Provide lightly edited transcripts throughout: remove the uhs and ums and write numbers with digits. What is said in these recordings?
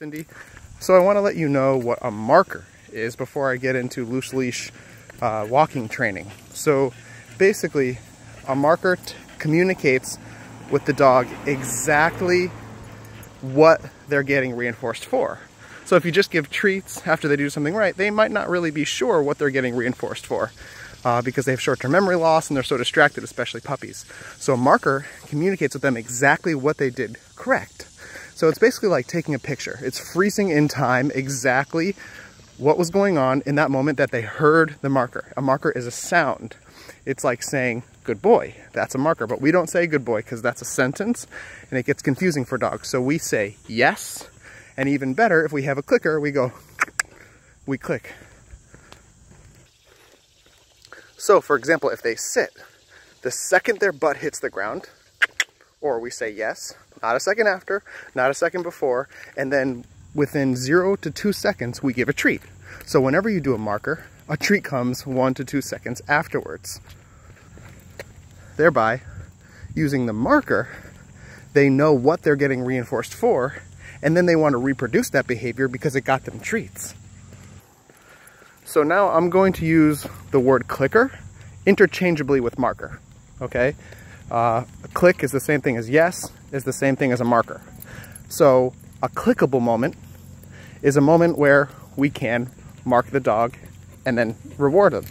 Cindy. So I want to let you know what a marker is before I get into loose leash walking training. So basically, a marker communicates with the dog exactly what they're getting reinforced for. So if you just give treats after they do something right, they might not really be sure what they're getting reinforced for because they have short-term memory loss and they're so distracted, especially puppies. So a marker communicates with them exactly what they did correct. So it's basically like taking a picture. It's freezing in time exactly what was going on in that moment that they heard the marker. A marker is a sound. It's like saying, good boy, that's a marker. But we don't say good boy because that's a sentence and it gets confusing for dogs. So we say yes, and even better, if we have a clicker, we go, we click. So for example, if they sit, the second their butt hits the ground, or we say yes, not a second after, not a second before, and then within 0 to 2 seconds, we give a treat. So whenever you do a marker, a treat comes 1 to 2 seconds afterwards. Thereby, using the marker, they know what they're getting reinforced for, and then they want to reproduce that behavior because it got them treats. So now I'm going to use the word clicker interchangeably with marker, okay? A click is the same thing as yes, is the same thing as a marker. So a clickable moment is a moment where we can mark the dog and then reward them.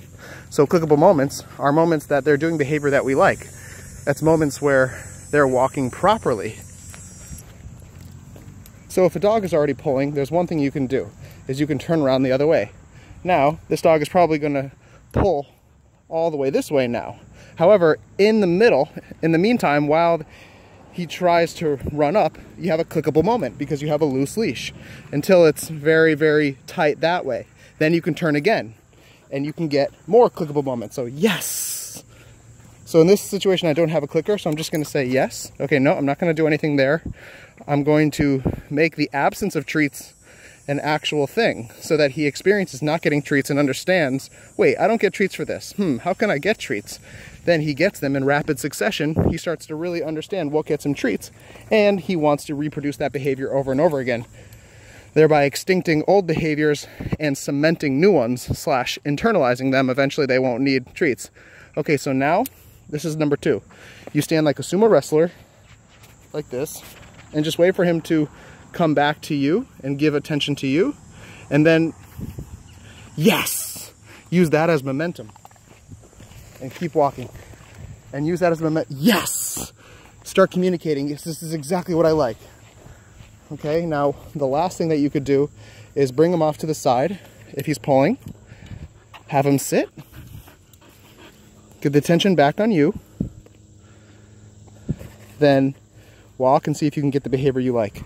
So clickable moments are moments that they're doing behavior that we like. That's moments where they're walking properly. So if a dog is already pulling, there's one thing you can do, is you can turn around the other way. Now, this dog is probably going to pull all the way this way now. However, in the middle, in the meantime, while he tries to run up, you have a clickable moment because you have a loose leash until it's very, very tight that way. Then you can turn again and you can get more clickable moments. So yes. So in this situation, I don't have a clicker, so I'm just going to say yes. Okay, no, I'm not going to do anything there. I'm going to make the absence of treats an actual thing so that he experiences not getting treats and understands, wait, I don't get treats for this. How can I get treats? Then he gets them in rapid succession. He starts to really understand what gets him treats, and he wants to reproduce that behavior over and over again, thereby extincting old behaviors and cementing new ones / internalizing them. Eventually they won't need treats. Okay, so now this is number 2. You stand like a sumo wrestler, like this, and just wait for him to come back to you and give attention to you, and then yes, use that as momentum and keep walking and use that as momentum. Yes, start communicating. Yes, this is exactly what I like. Okay, now the last thing that you could do is bring him off to the side if he's pulling, have him sit, get the attention back on you, then walk and see if you can get the behavior you like.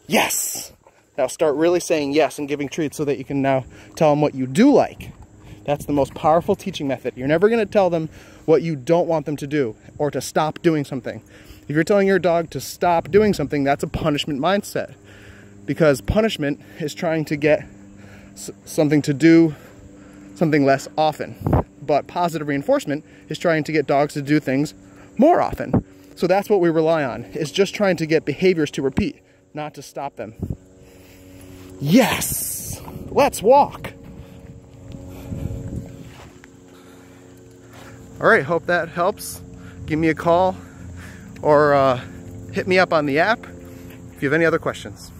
Yes! Now start really saying yes and giving treats so that you can now tell them what you do like. That's the most powerful teaching method. You're never going to tell them what you don't want them to do or to stop doing something. If you're telling your dog to stop doing something, that's a punishment mindset. Because punishment is trying to get something to do something less often. But positive reinforcement is trying to get dogs to do things more often. So that's what we rely on, is just trying to get behaviors to repeat, not to stop them. Yes! Let's walk! All right, hope that helps. Give me a call or hit me up on the app if you have any other questions.